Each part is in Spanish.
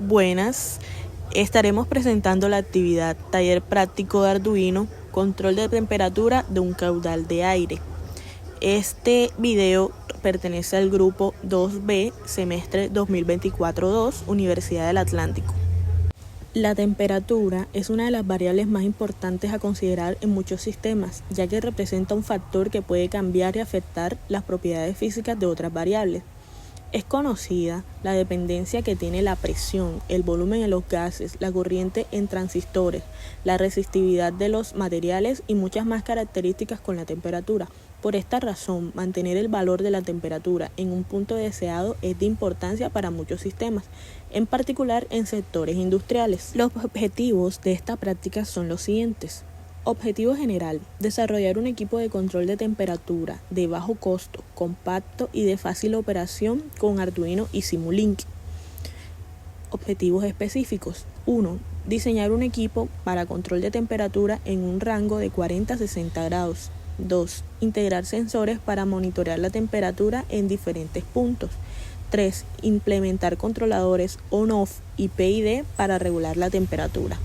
Buenas, estaremos presentando la actividad Taller Práctico de Arduino, Control de Temperatura de un Caudal de Aire. Este video pertenece al grupo 2B, semestre 2024-2, Universidad del Atlántico. La temperatura es una de las variables más importantes a considerar en muchos sistemas, ya que representa un factor que puede cambiar y afectar las propiedades físicas de otras variables. Es conocida la dependencia que tiene la presión, el volumen en los gases, la corriente en transistores, la resistividad de los materiales y muchas más características con la temperatura. Por esta razón, mantener el valor de la temperatura en un punto deseado es de importancia para muchos sistemas, en particular en sectores industriales. Los objetivos de esta práctica son los siguientes. Objetivo general: desarrollar un equipo de control de temperatura de bajo costo, compacto y de fácil operación con Arduino y Simulink. Objetivos específicos: 1. Diseñar un equipo para control de temperatura en un rango de 40 a 60 grados. 2. Integrar sensores para monitorear la temperatura en diferentes puntos. 3. Implementar controladores on-off y PID para regular la temperatura.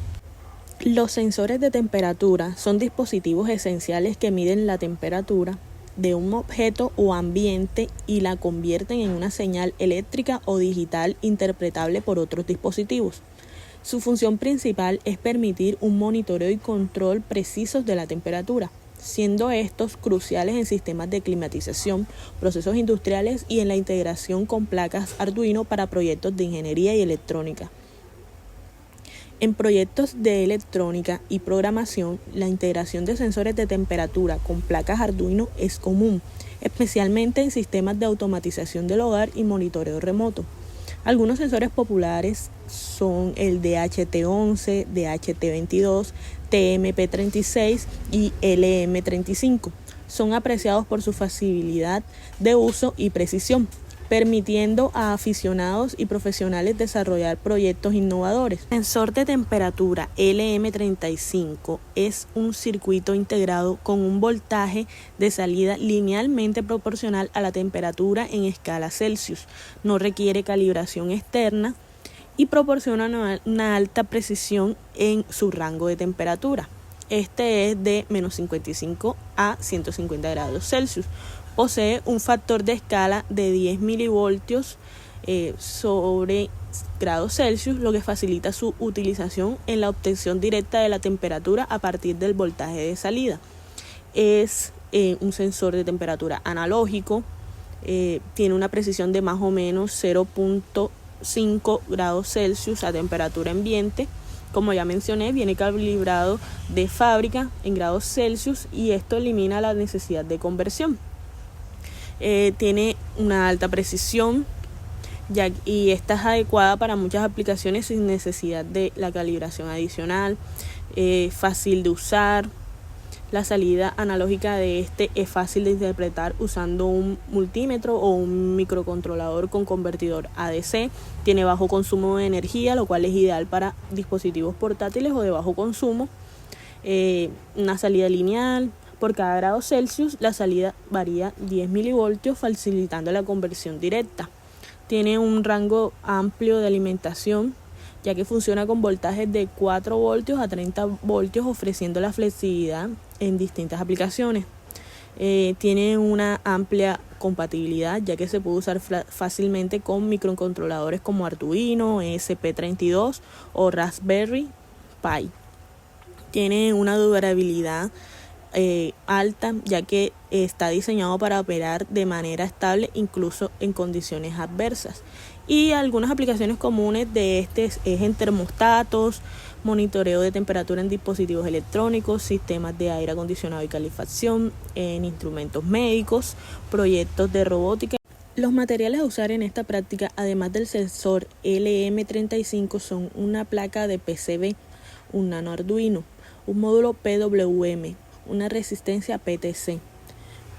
Los sensores de temperatura son dispositivos esenciales que miden la temperatura de un objeto o ambiente y la convierten en una señal eléctrica o digital interpretable por otros dispositivos. Su función principal es permitir un monitoreo y control precisos de la temperatura, siendo estos cruciales en sistemas de climatización, procesos industriales y en la integración con placas Arduino para proyectos de ingeniería y electrónica. En proyectos de electrónica y programación, la integración de sensores de temperatura con placas Arduino es común, especialmente en sistemas de automatización del hogar y monitoreo remoto. Algunos sensores populares son el DHT11, DHT22, TMP36 y LM35. Son apreciados por su facilidad de uso y precisión, permitiendo a aficionados y profesionales desarrollar proyectos innovadores. El sensor de temperatura LM35 es un circuito integrado con un voltaje de salida linealmente proporcional a la temperatura en escala Celsius. No requiere calibración externa y proporciona una alta precisión en su rango de temperatura. Este es de menos 55 a 150 grados Celsius. Posee un factor de escala de 10 milivoltios sobre grados Celsius, lo que facilita su utilización en la obtención directa de la temperatura a partir del voltaje de salida. Es un sensor de temperatura analógico, tiene una precisión de más o menos 0.5 grados Celsius a temperatura ambiente. Como ya mencioné, viene calibrado de fábrica en grados Celsius y esto elimina la necesidad de conversión. Tiene una alta precisión y esta es adecuada para muchas aplicaciones sin necesidad de la calibración adicional. Fácil de usar. La salida analógica de este es fácil de interpretar usando un multímetro o un microcontrolador con convertidor ADC. Tiene bajo consumo de energía, lo cual es ideal para dispositivos portátiles o de bajo consumo. Una salida lineal. Por cada grado Celsius, la salida varía 10 milivoltios, facilitando la conversión directa. Tiene un rango amplio de alimentación, ya que funciona con voltajes de 4 voltios a 30 voltios, ofreciendo la flexibilidad en distintas aplicaciones. Tiene una amplia compatibilidad, ya que se puede usar fácilmente con microcontroladores como Arduino, ESP32 o Raspberry Pi. Tiene una durabilidad alta, ya que está diseñado para operar de manera estable incluso en condiciones adversas. Y algunas aplicaciones comunes de este es en termostatos, monitoreo de temperatura en dispositivos electrónicos, sistemas de aire acondicionado y calefacción, en instrumentos médicos, proyectos de robótica. Los materiales a usar en esta práctica, además del sensor LM35, son una placa de PCB, un nano Arduino, un módulo PWM, una resistencia PTC,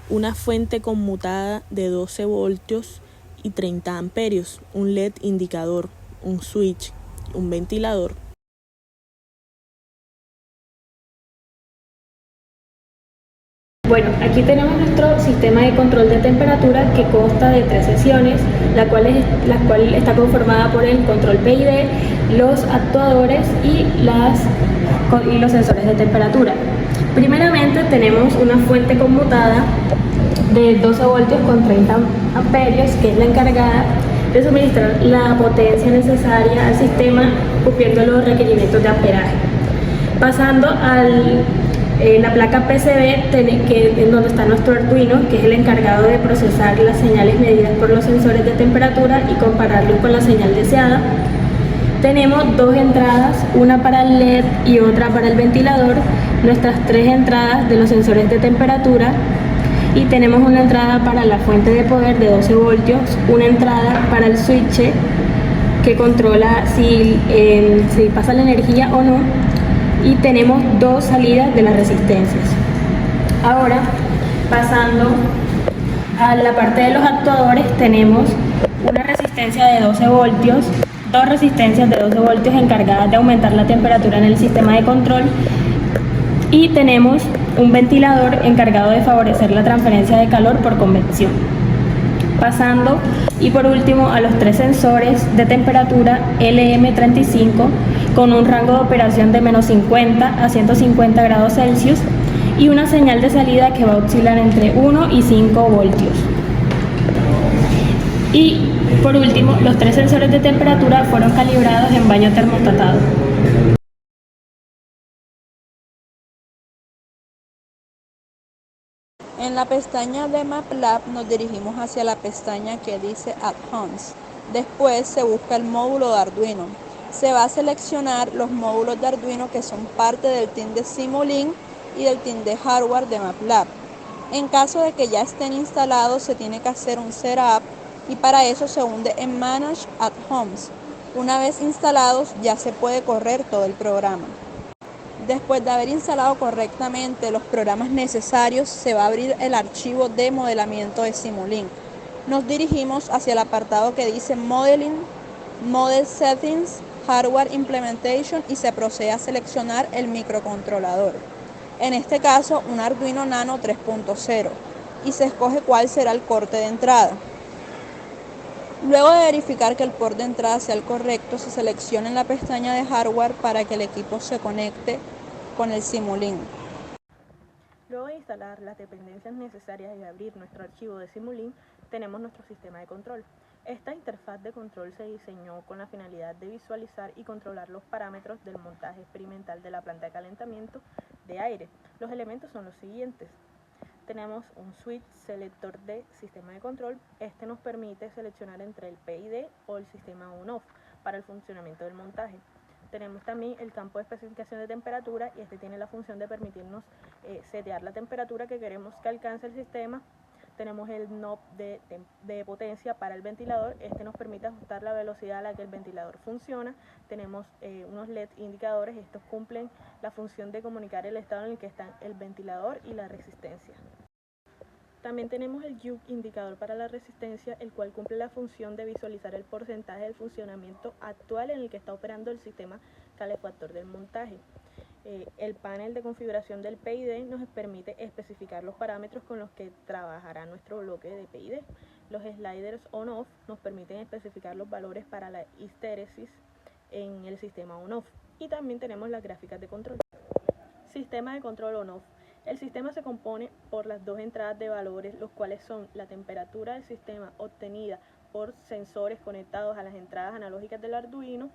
una fuente conmutada de 12 voltios y 30 amperios, un LED indicador, un switch, un ventilador. Bueno, aquí tenemos nuestro sistema de control de temperatura que consta de 3 secciones, la cual está conformada por el control PID, los actuadores y los sensores de temperatura. Primeramente tenemos una fuente conmutada de 12 voltios con 30 amperios, que es la encargada de suministrar la potencia necesaria al sistema cumpliendo los requerimientos de amperaje. Pasando a la placa PCB, en donde está nuestro Arduino, que es el encargado de procesar las señales medidas por los sensores de temperatura y compararlos con la señal deseada. Tenemos dos entradas, una para el LED y otra para el ventilador, nuestras tres entradas de los sensores de temperatura, y tenemos una entrada para la fuente de poder de 12 voltios, una entrada para el switch que controla si pasa la energía o no, y tenemos dos salidas de las resistencias. Ahora, pasando a la parte de los actuadores, tenemos una resistencia de 12 voltios, dos resistencias de 12 voltios encargadas de aumentar la temperatura en el sistema de control, y tenemos un ventilador encargado de favorecer la transferencia de calor por convección. Pasando, y por último, a los tres sensores de temperatura LM35 con un rango de operación de menos 50 a 150 grados Celsius y una señal de salida que va a oscilar entre 1 y 5 voltios. Y por último, los tres sensores de temperatura fueron calibrados en baño termostatado. En la pestaña de MATLAB nos dirigimos hacia la pestaña que dice Add-ons. Después se busca el módulo de Arduino. Se va a seleccionar los módulos de Arduino que son parte del team de Simulink y del team de hardware de MATLAB. En caso de que ya estén instalados, se tiene que hacer un setup y para eso se hunde en Manage Add-ons. Una vez instalados, ya se puede correr todo el programa. Después de haber instalado correctamente los programas necesarios, se va a abrir el archivo de modelamiento de Simulink. Nos dirigimos hacia el apartado que dice Modeling, Model Settings, Hardware Implementation y se procede a seleccionar el microcontrolador. En este caso, un Arduino Nano 3.0 y se escoge cuál será el corte de entrada. Luego de verificar que el port de entrada sea el correcto, se selecciona en la pestaña de hardware para que el equipo se conecte con el Simulink. Luego de instalar las dependencias necesarias y abrir nuestro archivo de Simulink, tenemos nuestro sistema de control. Esta interfaz de control se diseñó con la finalidad de visualizar y controlar los parámetros del montaje experimental de la planta de calentamiento de aire. Los elementos son los siguientes. Tenemos un switch selector de sistema de control. Este nos permite seleccionar entre el PID o el sistema on-off para el funcionamiento del montaje. Tenemos también el campo de especificación de temperatura y este tiene la función de permitirnos setear la temperatura que queremos que alcance el sistema. Tenemos el knob de potencia para el ventilador. Este nos permite ajustar la velocidad a la que el ventilador funciona. Tenemos unos LED indicadores. Estos cumplen la función de comunicar el estado en el que están el ventilador y la resistencia. También tenemos el Juke indicador para la resistencia, el cual cumple la función de visualizar el porcentaje del funcionamiento actual en el que está operando el sistema calefactor del montaje. El panel de configuración del PID nos permite especificar los parámetros con los que trabajará nuestro bloque de PID. Los sliders on-off nos permiten especificar los valores para la histéresis en el sistema on-off. Y también tenemos las gráficas de control. Sistema de control on-off. El sistema se compone por las dos entradas de valores, los cuales son la temperatura del sistema obtenida por sensores conectados a las entradas analógicas del Arduino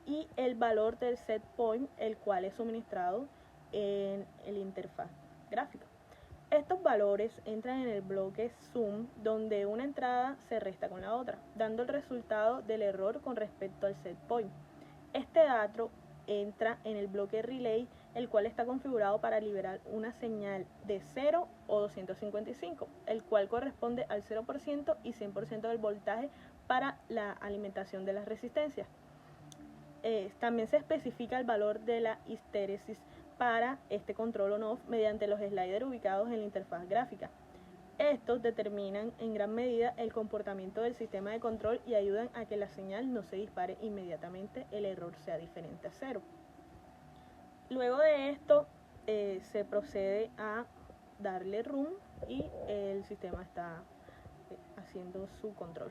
y el valor del set point, el cual es suministrado en el interfaz gráfica. Estos valores entran en el bloque sum, donde una entrada se resta con la otra, dando el resultado del error con respecto al set point. Este dato entra en el bloque relay, el cual está configurado para liberar una señal de 0 o 255, el cual corresponde al 0% y 100% del voltaje para la alimentación de las resistencias. También se especifica el valor de la histéresis para este control on-off mediante los sliders ubicados en la interfaz gráfica. Estos determinan en gran medida el comportamiento del sistema de control y ayudan a que la señal no se dispare inmediatamente, el error sea diferente a 0. Luego de esto se procede a darle run y el sistema está haciendo su control.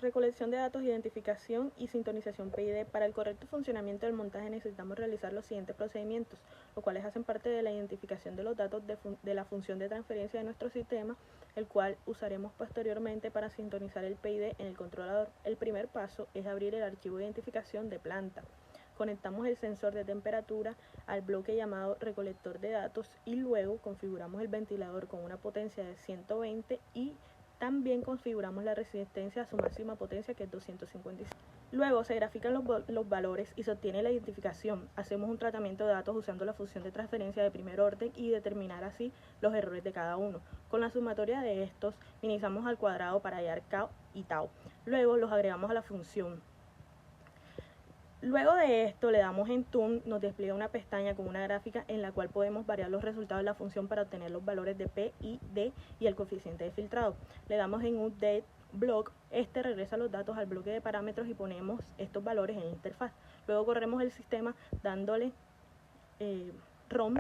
Recolección de datos, identificación y sintonización PID. Para el correcto funcionamiento del montaje necesitamos realizar los siguientes procedimientos, los cuales hacen parte de la identificación de los datos de la función de transferencia de nuestro sistema, el cual usaremos posteriormente para sintonizar el PID en el controlador. El primer paso es abrir el archivo de identificación de planta. Conectamos el sensor de temperatura al bloque llamado recolector de datos y luego configuramos el ventilador con una potencia de 120 y también configuramos la resistencia a su máxima potencia, que es 255. Luego se grafican los valores y se obtiene la identificación. Hacemos un tratamiento de datos usando la función de transferencia de primer orden y determinar así los errores de cada uno. Con la sumatoria de estos, minimizamos al cuadrado para hallar K y tau. Luego los agregamos a la función. Luego de esto le damos en Tune, nos despliega una pestaña con una gráfica en la cual podemos variar los resultados de la función para obtener los valores de P, I, D y el coeficiente de filtrado. Le damos en Update Block, este regresa los datos al bloque de parámetros y ponemos estos valores en la interfaz. Luego corremos el sistema dándole ROM